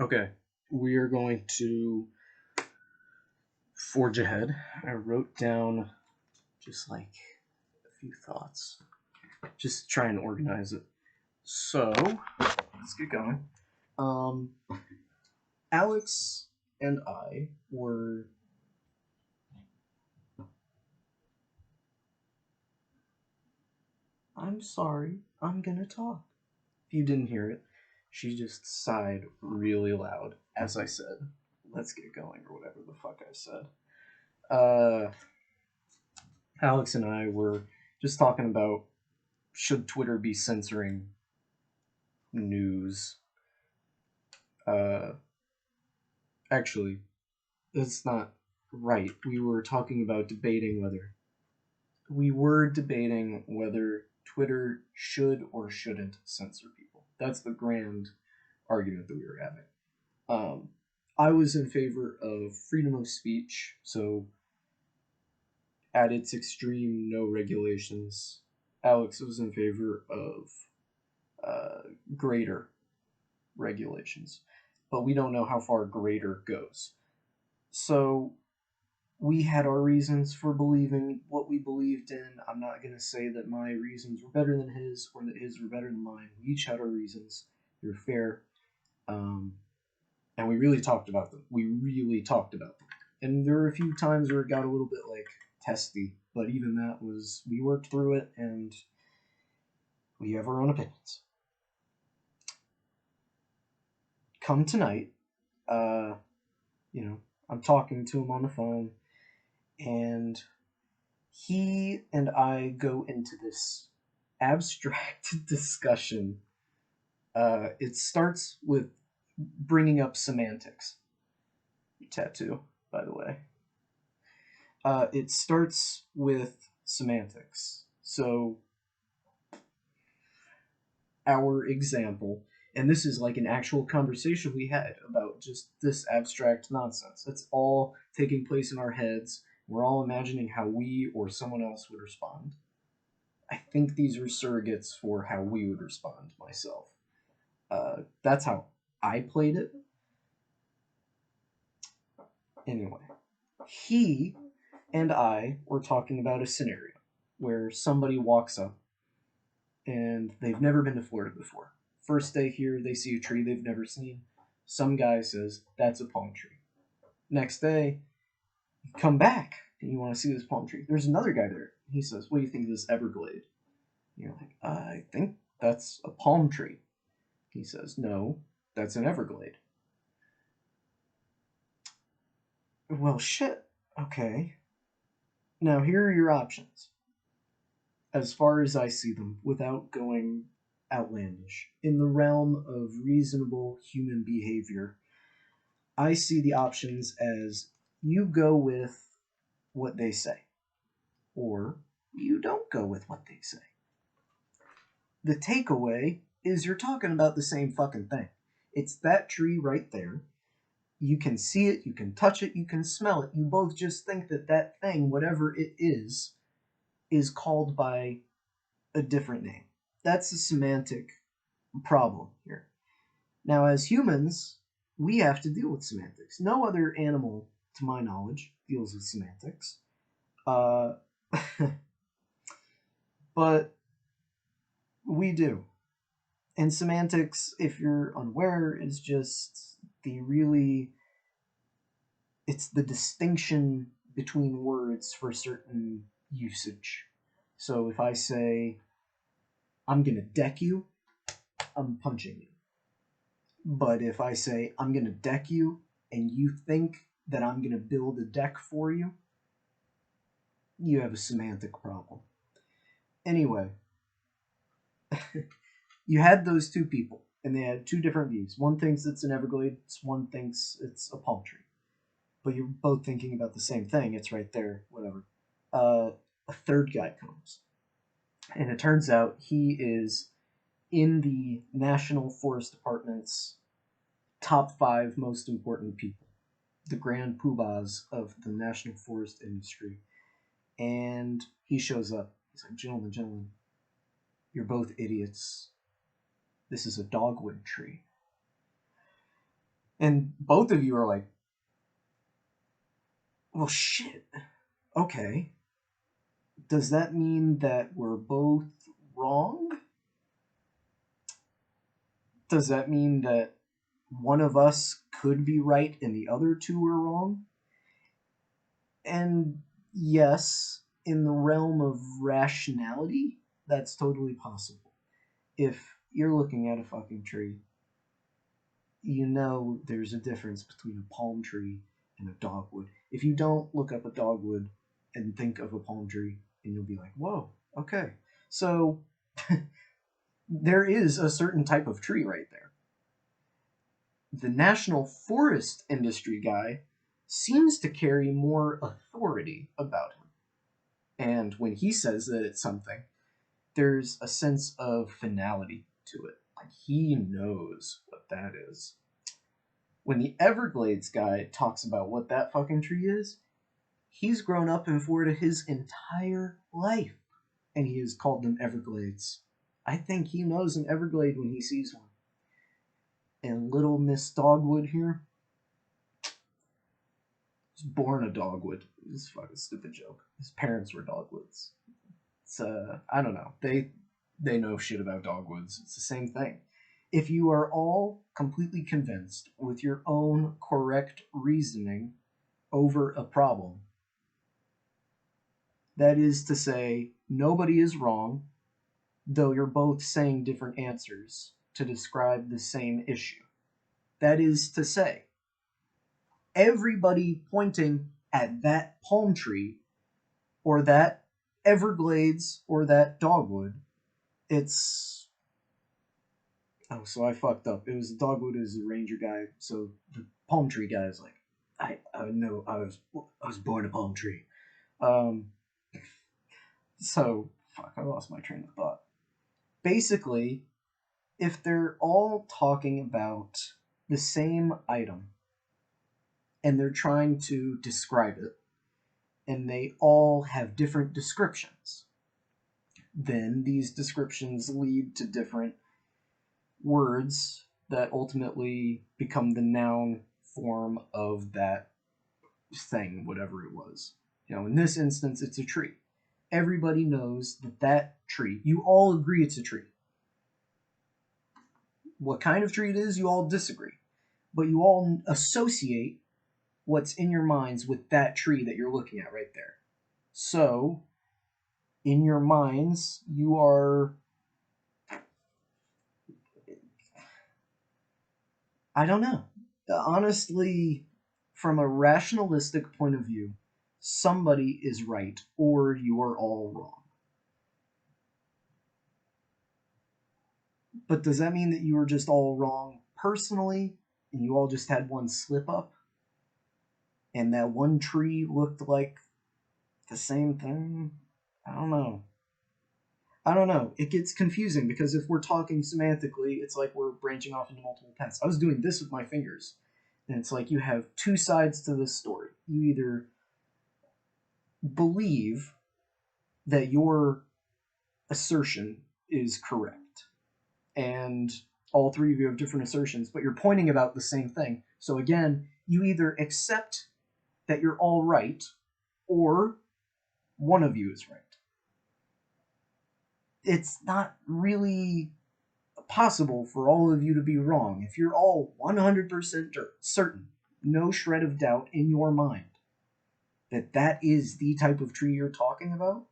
Okay, we are going to forge ahead. I wrote down just like a few thoughts, just try and organize it. So let's get going. Um, Alex and I were. I'm sorry. I'm gonna talk. If you didn't hear it, she just sighed really loud as I said, "Let's get going," or whatever the fuck I said. Uh, Alex and I were just talking about should Twitter be censoring news. Uh, Actually, that's not right. We were debating whether Twitter should or shouldn't censor people. That's the grand argument that we were having. Um, I was in favor of freedom of speech, so at its extreme, no regulations. Alex was in favor of uh, greater regulations, but we don't know how far greater goes. So we had our reasons for believing what we believed in. I'm not going to say that my reasons were better than his or that his were better than mine. We each had our reasons. They were fair. Um, and we really talked about them. We really talked about them. And there were a few times where it got a little bit like testy, but even that was, we worked through it and we have our own opinions. Come tonight, uh, you know, I'm talking to him on the phone and he and I go into this abstract discussion. It starts with bringing up semantics. Tattoo, by the way. It starts with semantics. So, our example, and this is like an actual conversation we had about just this abstract nonsense. It's all taking place in our heads. We're all imagining how we or someone else would respond. I think these are surrogates for how we would respond myself. That's how I played it. Anyway, he and I were talking about a scenario where somebody walks up and they've never been to Florida before. First day here, they see a tree they've never seen. Some guy says, "That's a palm tree." Next day, you come back and you want to see this palm tree. There's another guy there. He says, "What do you think of this Everglade?" And you're like, "I think that's a palm tree." He says, "No, that's an Everglade." Well, shit. Okay. Now, here are your options, as far as I see them, without going outlandish. In the realm of reasonable human behavior, I see the options as you go with what they say, or you don't go with what they say. The takeaway is you're talking about the same fucking thing. It's that tree right there. You can see it, you can touch it, you can smell it. You both just think that that thing, whatever it is called by a different name. That's a semantic problem here. Now, as humans, we have to deal with semantics. No other animal, to my knowledge, deals with semantics. Uh, but we do. And semantics, if you're unaware, is just the really, it's the distinction between words for certain usage. So if I say, "I'm gonna deck you," I'm punching you. But if I say, "I'm gonna deck you," and you think that I'm gonna build a deck for you, you have a semantic problem. Anyway, you had those two people, and they had two different views. One thinks it's an Everglade, one thinks it's a palm tree. But you're both thinking about the same thing. It's right there, whatever. A third guy comes, and it turns out he is in the National Forest Department's top 5 most important people, the grand poobahs of the national forest industry. And he shows up. He's like, "Gentlemen, gentlemen, you're both idiots. This is a dogwood tree." And both of you are like, well, shit. Okay. Does that mean that we're both wrong? Does that mean that one of us could be right and the other two are wrong? And yes, in the realm of rationality, that's totally possible. If you're looking at a fucking tree, you know there's a difference between a palm tree and a dogwood. If you don't look up a dogwood and think of a palm tree, and you'll be like, whoa, okay. So there is a certain type of tree right there. The national forest industry guy seems to carry more authority about him. And when he says that it's something, there's a sense of finality to it. Like he knows what that is. When the Everglades guy talks about what that fucking tree is, he's grown up in Florida his entire life, and he has called them Everglades. I think he knows an Everglade when he sees one. And little Miss Dogwood here was born a dogwood. This is a fucking stupid joke. His parents were dogwoods. It's I don't know. They know shit about dogwoods. It's the same thing. If you are all completely convinced with your own correct reasoning over a problem, that is to say, nobody is wrong, though you're both saying different answers to describe the same issue. That is to say, everybody pointing at that palm tree or that Everglades or that dogwood, it's. Oh, so I fucked up. It was the dogwood is the ranger guy, so the palm tree guy is like, I know I was born a palm tree. Um, so fuck, I lost my train of thought. Basically, if they're all talking about the same item and they're trying to describe it, and they all have different descriptions, then these descriptions lead to different words that ultimately become the noun form of that thing, whatever it was. You know, in this instance, it's a tree. Everybody knows that that tree, you all agree it's a tree. What kind of tree it is, you all disagree. But you all associate what's in your minds with that tree that you're looking at right there. So, in your minds, you are. I don't know. Honestly, from a rationalistic point of view, somebody is right or you are all wrong. But does that mean that you were just all wrong personally and you all just had one slip up and that one tree looked like the same thing? I don't know. I don't know. It gets confusing because if we're talking semantically, it's like we're branching off into multiple paths. I was doing this with my fingers, and it's like you have two sides to this story. You either believe that your assertion is correct, and all three of you have different assertions, but you're pointing about the same thing. So again, you either accept that you're all right, or one of you is right. It's not really possible for all of you to be wrong if you're all 100% certain, no shred of doubt in your mind, that that is the type of tree you're talking about.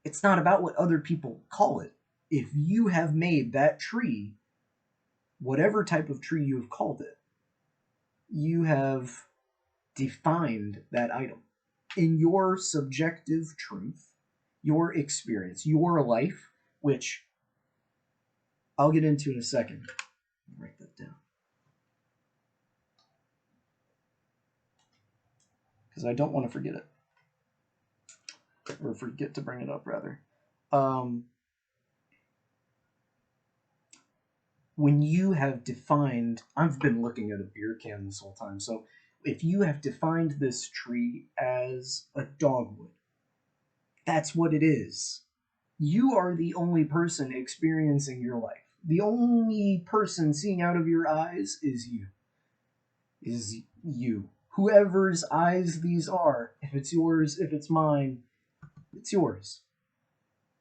It's not about what other people call it. If you have made that tree, whatever type of tree you have called it, you have defined that item. In your subjective truth, your experience, your life, which I'll get into in a second. Write that down. Because I don't want to forget it. Or forget to bring it up, rather. Um, when you have defined, I've been looking at a beer can this whole time, so if you have defined this tree as a dogwood, that's what it is. You are the only person experiencing your life. The only person seeing out of your eyes is you. Is you. Whoever's eyes these are, if it's yours, if it's mine, it's yours.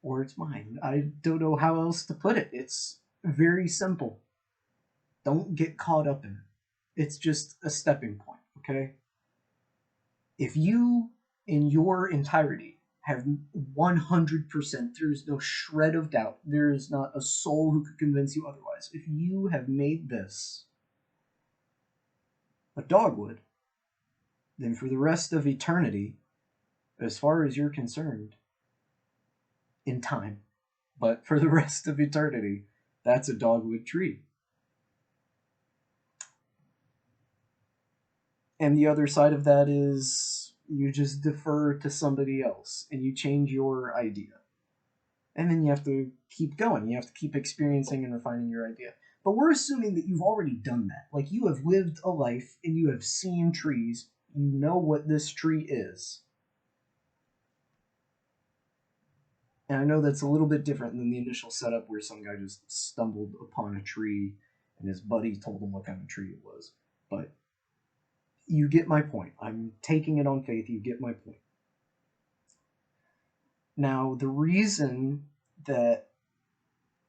Or it's mine. I don't know how else to put it. It's very simple. Don't get caught up in it. It's just a stepping point, okay? If you, in your entirety, have 100%, there's no shred of doubt, there is not a soul who could convince you otherwise. If you have made this a dogwood, then for the rest of eternity, as far as you're concerned, in time, but for the rest of eternity, that's a dogwood tree. And the other side of that is you just defer to somebody else and you change your idea. And then you have to keep going. You have to keep experiencing and refining your idea. But we're assuming that you've already done that. Like you have lived a life and you have seen trees. You know what this tree is. And I know that's a little bit different than the initial setup where some guy just stumbled upon a tree and his buddy told him what kind of tree it was. But you get my point. I'm taking it on faith. You get my point. Now, the reason that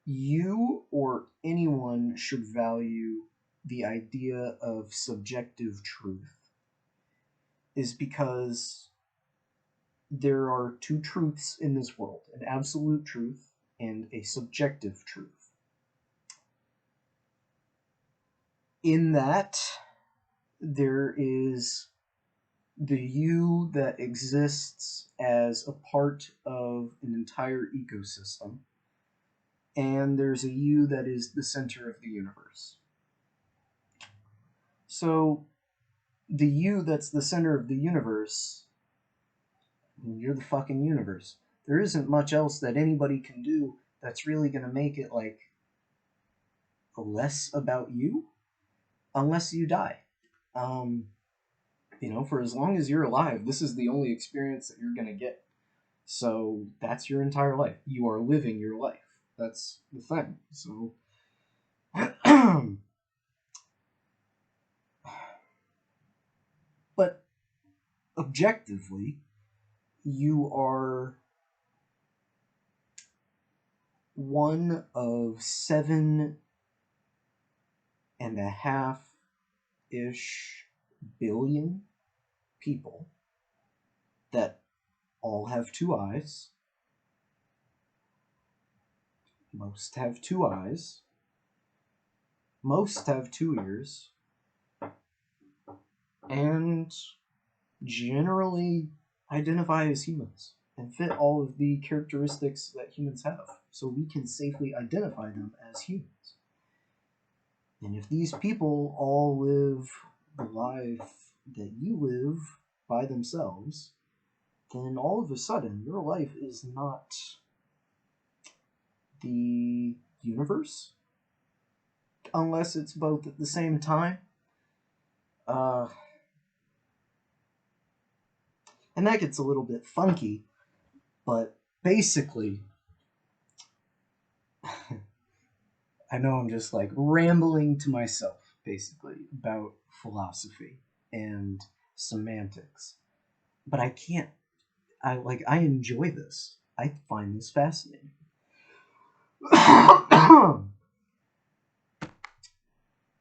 you or anyone should value the idea of subjective truth is because there are two truths in this world, an absolute truth and a subjective truth. In that, there is the you that exists as a part of an entire ecosystem, and there's a you that is the center of the universe. So, the you that's the center of the universe, you're the fucking universe. There isn't much else that anybody can do that's really going to make it like less about you unless you die. For as long as you're alive, this is the only experience that you're going to get. So that's your entire life. You are living your life. That's the thing. So, but objectively, you are one of 7.5-ish billion people that all have two eyes. Most have two eyes. Most have two ears. And generally identify as humans and fit all of the characteristics that humans have. So we can safely identify them as humans. And if these people all live the life that you live by themselves, then all of a sudden your life is not the universe, unless it's both at the same time. And that gets a little bit funky, but basically, I know I'm just like rambling to myself, basically, about philosophy and semantics. But I can't, I enjoy this. I find this fascinating.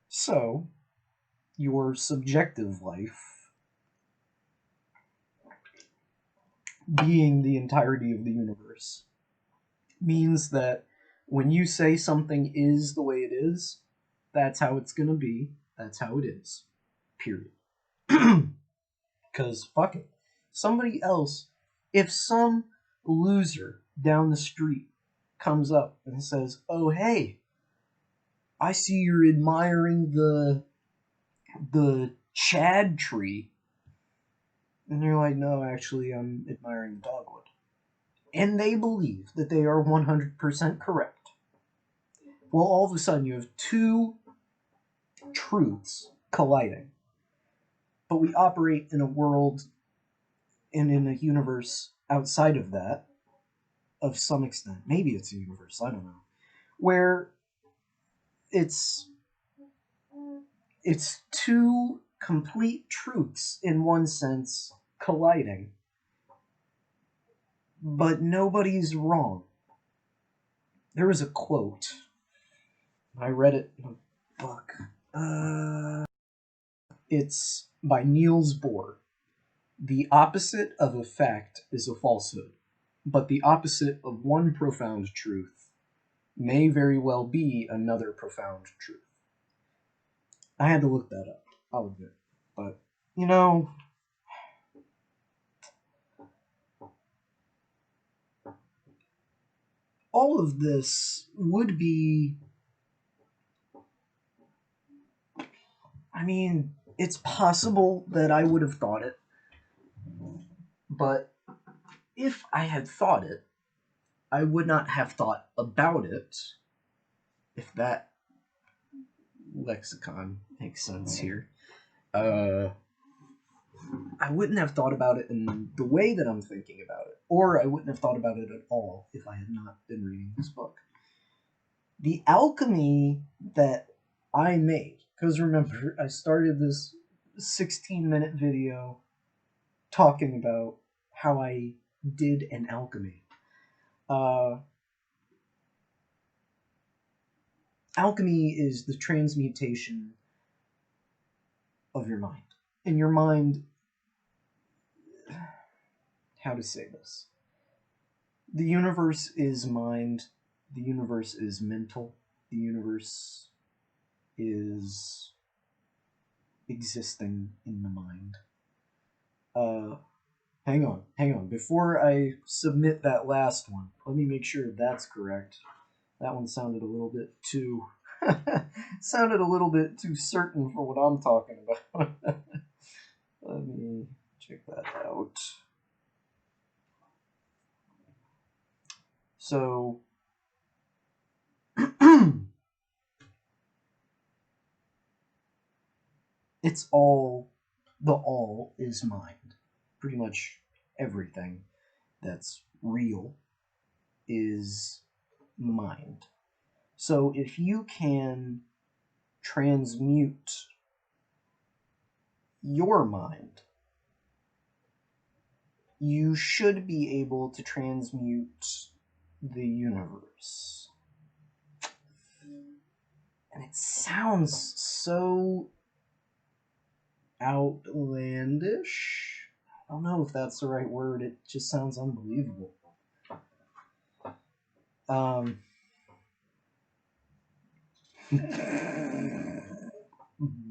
So, your subjective life being the entirety of the universe means that when you say something is the way it is, that's how it's going to be. That's how it is. Period. Because fuck it. Somebody else, if some loser down the street comes up and says, "Oh, hey, I see you're admiring the Chad tree," and they're like, "No, actually, I'm admiring the dogwood," and they believe that they are 100% correct. Well, all of a sudden, you have two truths colliding. But we operate in a world and in a universe outside of that, of some extent. Maybe it's a universe, I don't know. Where it's two complete truths in one sense colliding, but nobody's wrong. There was a quote. I read it in a book. It's by Niels Bohr. The opposite of a fact is a falsehood, but the opposite of one profound truth may very well be another profound truth. I had to look that up, I'll admit. But, you know, all of this would be, I mean, it's possible that I would have thought it, but if I had thought it, I would not have thought about it, if that lexicon makes sense here. I wouldn't have thought about it in the way that I'm thinking about it, or I wouldn't have thought about it at all if I had not been reading this book. The alchemy that I made, because remember, I started this 16-minute video talking about how I did an alchemy. Alchemy is the transmutation of your mind. And your mind, how to say this? The universe is mind, the universe is mental, the universe is existing in the mind. Hang on. Before I submit that last one, let me make sure that's correct. That one sounded a little bit too sounded a little bit too certain for what I'm talking about. Let me check that out. So it's all, the all is mind. Pretty much everything that's real is mind. So if you can transmute your mind, you should be able to transmute the universe. And it sounds so outlandish. I don't know if that's the right word. It just sounds unbelievable.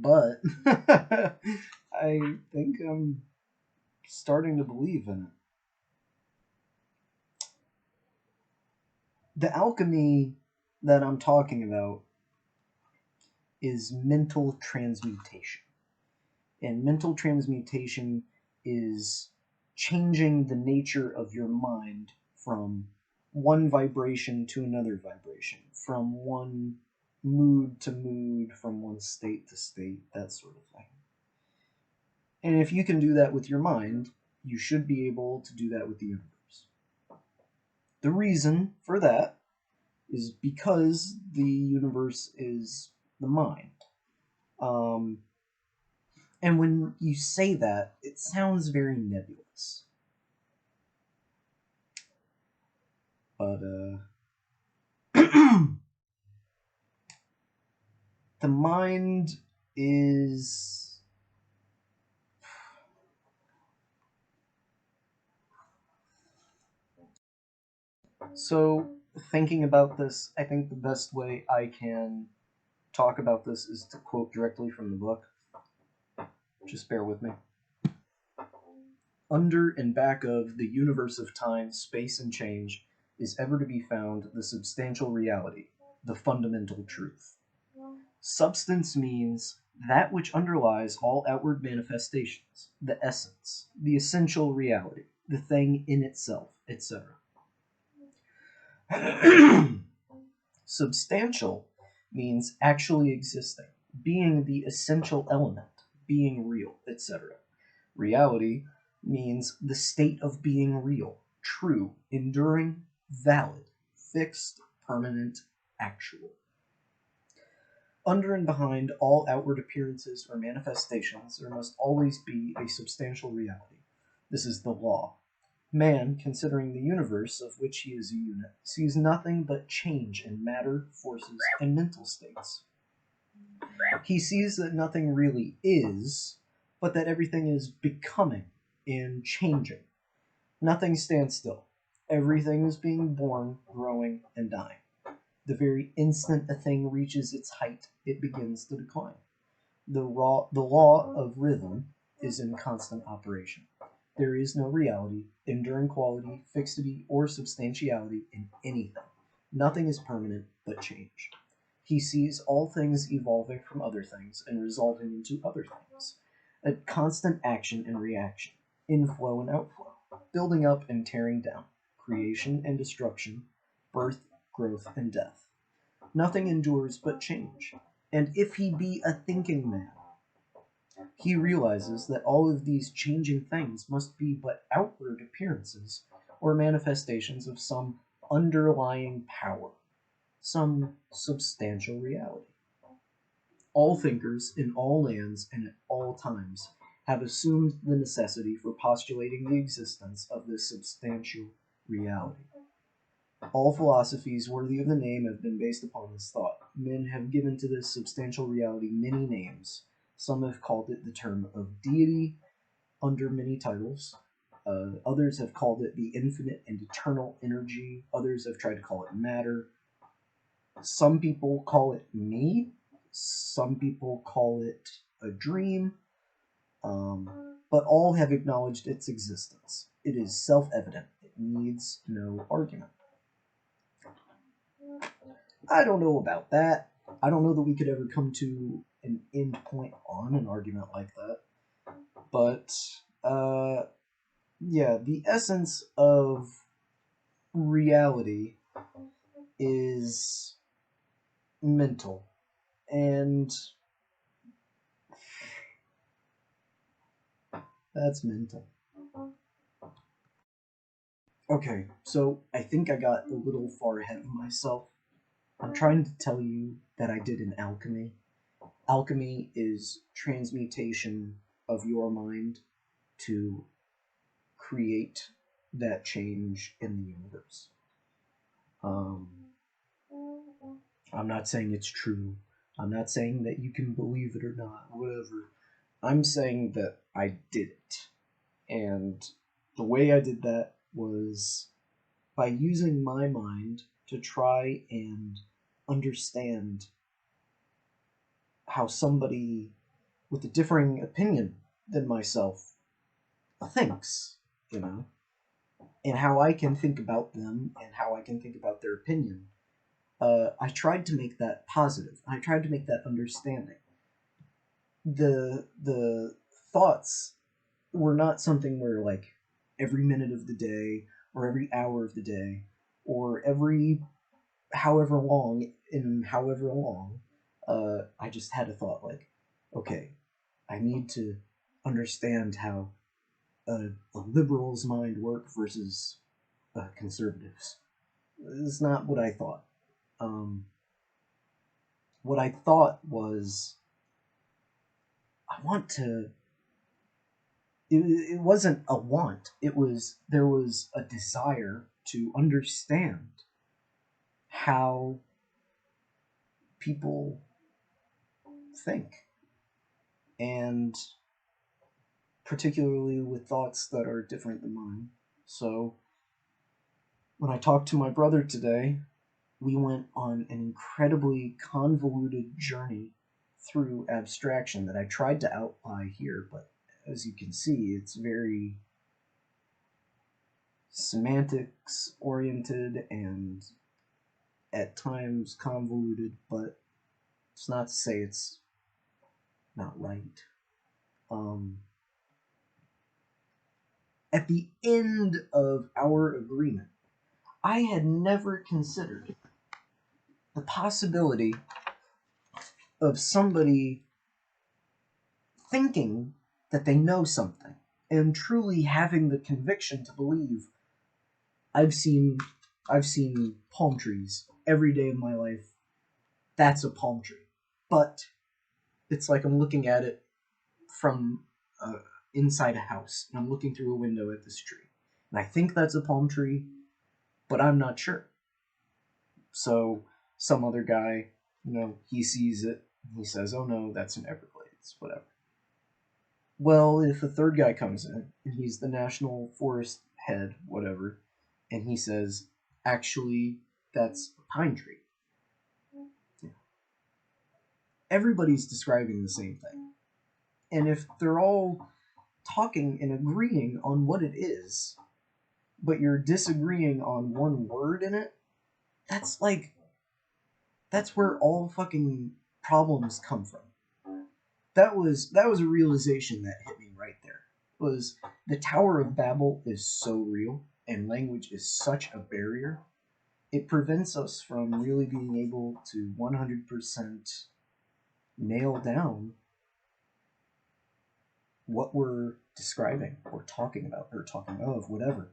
But I think I'm starting to believe in it. The alchemy that I'm talking about is mental transmutation. And mental transmutation is changing the nature of your mind from one vibration to another vibration, from one mood to mood, from one state to state, that sort of thing. And if you can do that with your mind, you should be able to do that with the universe. The reason for that is because the universe is the mind. And when you say that, it sounds very nebulous. But, the mind is... So, thinking about this, I think the best way I can talk about this is to quote directly from the book. Just bear with me. Under and back of the universe of time, space, and change is ever to be found the substantial reality, the fundamental truth. Substance means that which underlies all outward manifestations, the essence, the essential reality, the thing in itself, etc. Substantial means actually existing, being the essential element, being real, etc. Reality means the state of being real, true, enduring, valid, fixed, permanent, actual. Under and behind all outward appearances or manifestations, there must always be a substantial reality. This is the law. Man, considering the universe of which he is a unit, sees nothing but change in matter, forces, and mental states. He sees that nothing really is, but that everything is becoming and changing. Nothing stands still. Everything is being born, growing, and dying. The very instant a thing reaches its height, it begins to decline. The law of rhythm is in constant operation. There is no reality, enduring quality, fixity, or substantiality in anything. Nothing is permanent but change. He sees all things evolving from other things and resolving into other things. A constant action and reaction, inflow and outflow, building up and tearing down, creation and destruction, birth, growth, and death. Nothing endures but change. And if he be a thinking man, he realizes that all of these changing things must be but outward appearances or manifestations of some underlying power, some substantial reality. All thinkers in all lands and at all times have assumed the necessity for postulating the existence of this substantial reality. All philosophies worthy of the name have been based upon this thought. Men have given to this substantial reality many names. Some have called it the term of deity under many titles. Others have called it the infinite and eternal energy. Others have tried to call it matter. Some people call it me. Some people call it a dream. But all have acknowledged its existence. It is self-evident. It needs no argument. I don't know about that. I don't know that we could ever come to an end point on an argument like that. But, yeah, the essence of reality is mental. And that's mental. Okay, so I think I got a little far ahead of myself. I'm trying to tell you that I did an alchemy. Alchemy is transmutation of your mind to create that change in the universe. I'm not saying it's true. I'm not saying that you can believe it or not, whatever. I'm saying that I did it. And the way I did that was by using my mind to try and understand how somebody with a differing opinion than myself thinks, you know, and how I can think about them and how I can think about their opinion. I tried to make that positive. I tried to make that understanding. The thoughts were not something where like every minute of the day or every hour of the day or every however long in however long I just had a thought like, okay, I need to understand how a liberal's mind work versus a conservative's. It's not what I thought. What I thought was, I want to. It wasn't a want. There was a desire to understand how people think, and particularly with thoughts that are different than mine. So when I talked to my brother today, we went on an incredibly convoluted journey through abstraction that I tried to outline here, but as you can see, it's very semantics oriented and at times convoluted, but it's not to say it's not right. At the end of our agreement, I had never considered the possibility of somebody thinking that they know something and truly having the conviction to believe I've seen palm trees every day of my life. That's a palm tree. but it's like I'm looking at it from inside a house, and I'm looking through a window at this tree. And I think that's a palm tree, but I'm not sure. So some other guy, he sees it, and he says, oh no, that's an Everglades, whatever. Well, if a third guy comes in, and he's the national forest head, whatever, and he says, actually, that's a pine tree. Everybody's describing the same thing. And if they're all talking and agreeing on what it is, but you're disagreeing on one word in it, that's where all fucking problems come from. That was a realization that hit me right there. Was the Tower of Babel is so real, and language is such a barrier. It prevents us from really being able to 100% nail down what we're describing or talking about or talking of, whatever.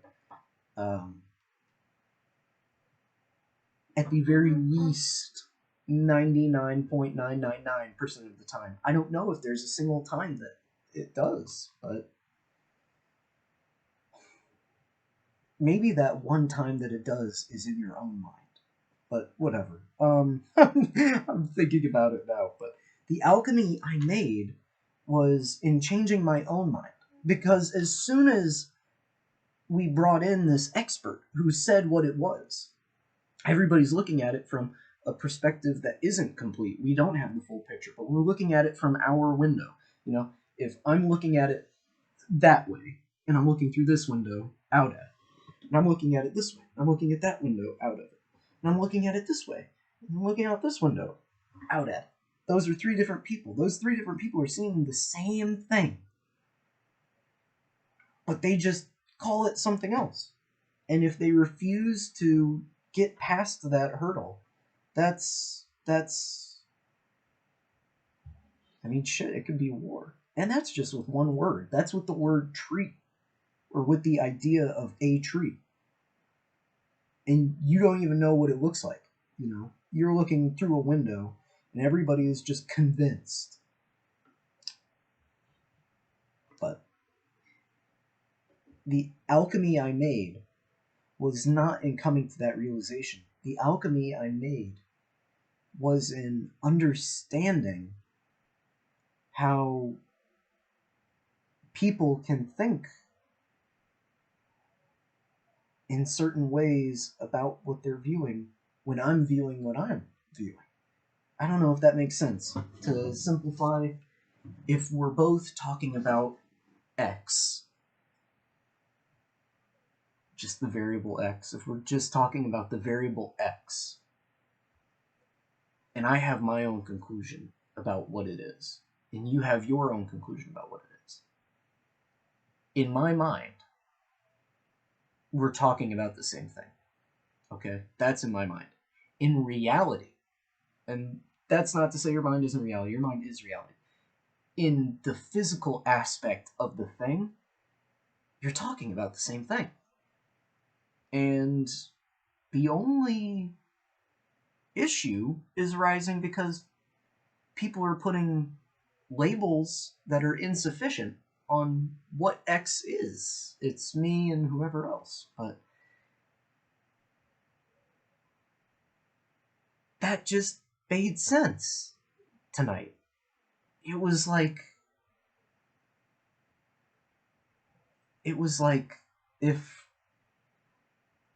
At the very least, 99.999% of the time. I don't know if there's a single time that it does, but maybe that one time that it does is in your own mind. But whatever. I'm thinking about it now, but the alchemy I made was in changing my own mind. Because as soon as we brought in this expert who said what it was, everybody's looking at it from a perspective that isn't complete. We don't have the full picture, but we're looking at it from our window. If I'm looking at it that way, and I'm looking through this window out at it, and I'm looking at it this way, I'm looking at that window out of it, and I'm looking at it this way, and I'm looking out this window out at it. Those are three different people. Those three different people are seeing the same thing, but they just call it something else. And if they refuse to get past that hurdle, that's I mean, shit, it could be war. And that's just with one word. That's with the word tree, or with the idea of a tree. And you don't even know what it looks like. You're looking through a window, and everybody is just convinced. But the alchemy I made was not in coming to that realization. The alchemy I made was in understanding how people can think in certain ways about what they're viewing when I'm viewing what I'm viewing. I don't know if that makes sense. To simplify, if we're both talking about X, just the variable X, if we're just talking about the variable X, and I have my own conclusion about what it is, and you have your own conclusion about what it is, in my mind, we're talking about the same thing. Okay? That's in my mind. In reality, and that's not to say your mind isn't reality, your mind is reality. In the physical aspect of the thing, you're talking about the same thing. And the only issue is arising because people are putting labels that are insufficient on what X is. It's me and whoever else. But that just made sense tonight. It was like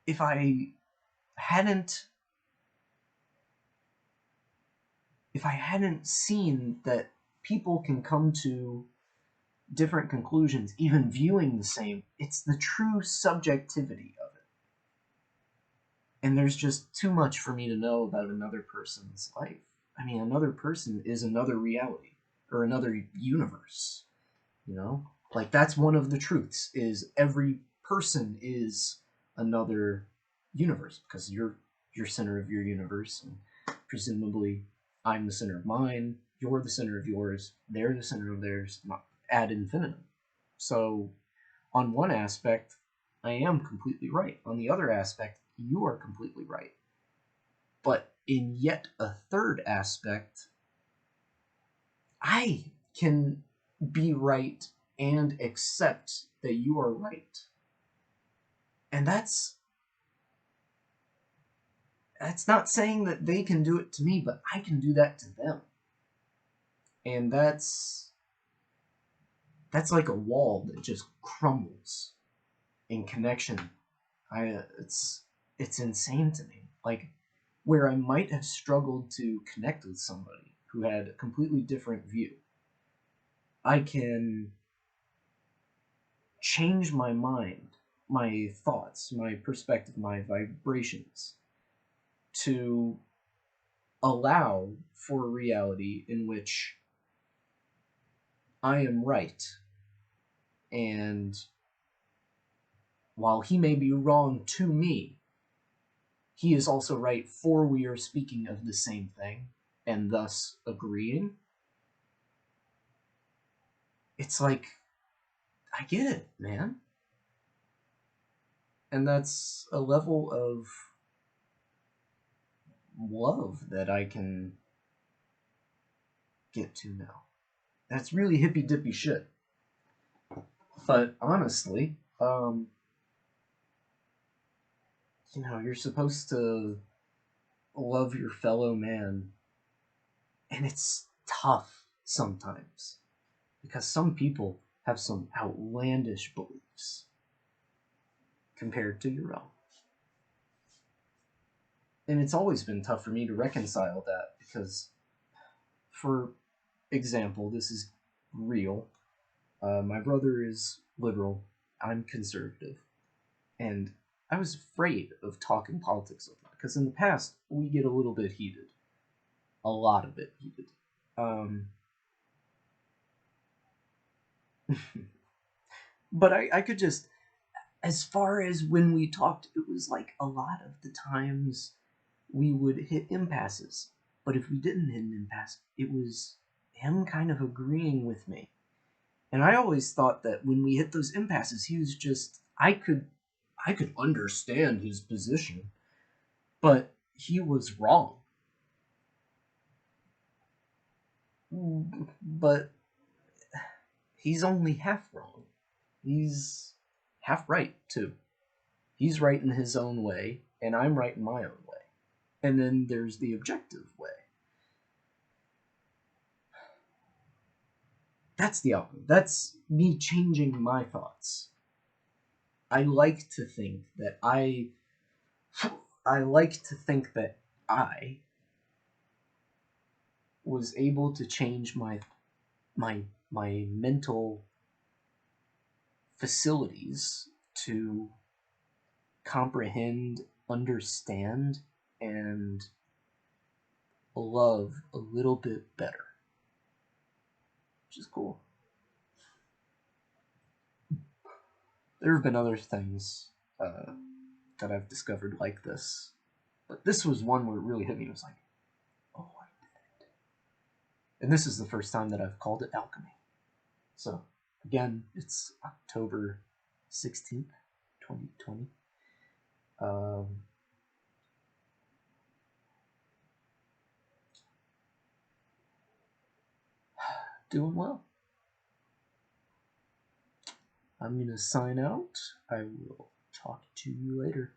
if I hadn't seen that people can come to different conclusions, even viewing the same, it's the true subjectivity of it. And there's just too much for me to know about another person's life. I mean, another person is another reality, or another universe, Like, that's one of the truths, is every person is another universe, because you're center of your universe, and presumably I'm the center of mine, you're the center of yours, they're the center of theirs, ad infinitum. So, on one aspect, I am completely right. On the other aspect, you are completely right. But in yet a third aspect, I can be right and accept that you are right. And that's not saying that they can do it to me, but I can do that to them. And that's like a wall that just crumbles in connection. It's insane to me. Like where I might have struggled to connect with somebody who had a completely different view, I can change my mind, my thoughts, my perspective, my vibrations to allow for a reality in which I am right. And while he may be wrong to me, he is also right, for we are speaking of the same thing and thus agreeing. It's like, I get it, man. And that's a level of love that I can get to now. That's really hippy dippy shit. But honestly, you're supposed to love your fellow man, and it's tough sometimes because some people have some outlandish beliefs compared to your own. And it's always been tough for me to reconcile that because, for example, this is real. My brother is liberal, I'm conservative, and I was afraid of talking politics with him because in the past we get a little bit heated, a lot of it heated. Um, but I could just, as far as when we talked, it was like a lot of the times we would hit impasses. But if we didn't hit an impasse, it was him kind of agreeing with me. And I always thought that when we hit those impasses, he was just I could understand his position, but he was wrong. But he's only half wrong. He's half right too. He's right in his own way, and I'm right in my own way. And then there's the objective way. That's the outcome. That's me changing my thoughts. I like to think that I like to think that I was able to change my mental facilities to comprehend, understand, and love a little bit better, which is cool. There have been other things that I've discovered like this, but this was one where it really hit me. It was like, oh, I did it. And this is the first time that I've called it Alchemy. So, again, it's October 16th, 2020. Um, doing well. I'm going to sign out. I will talk to you later.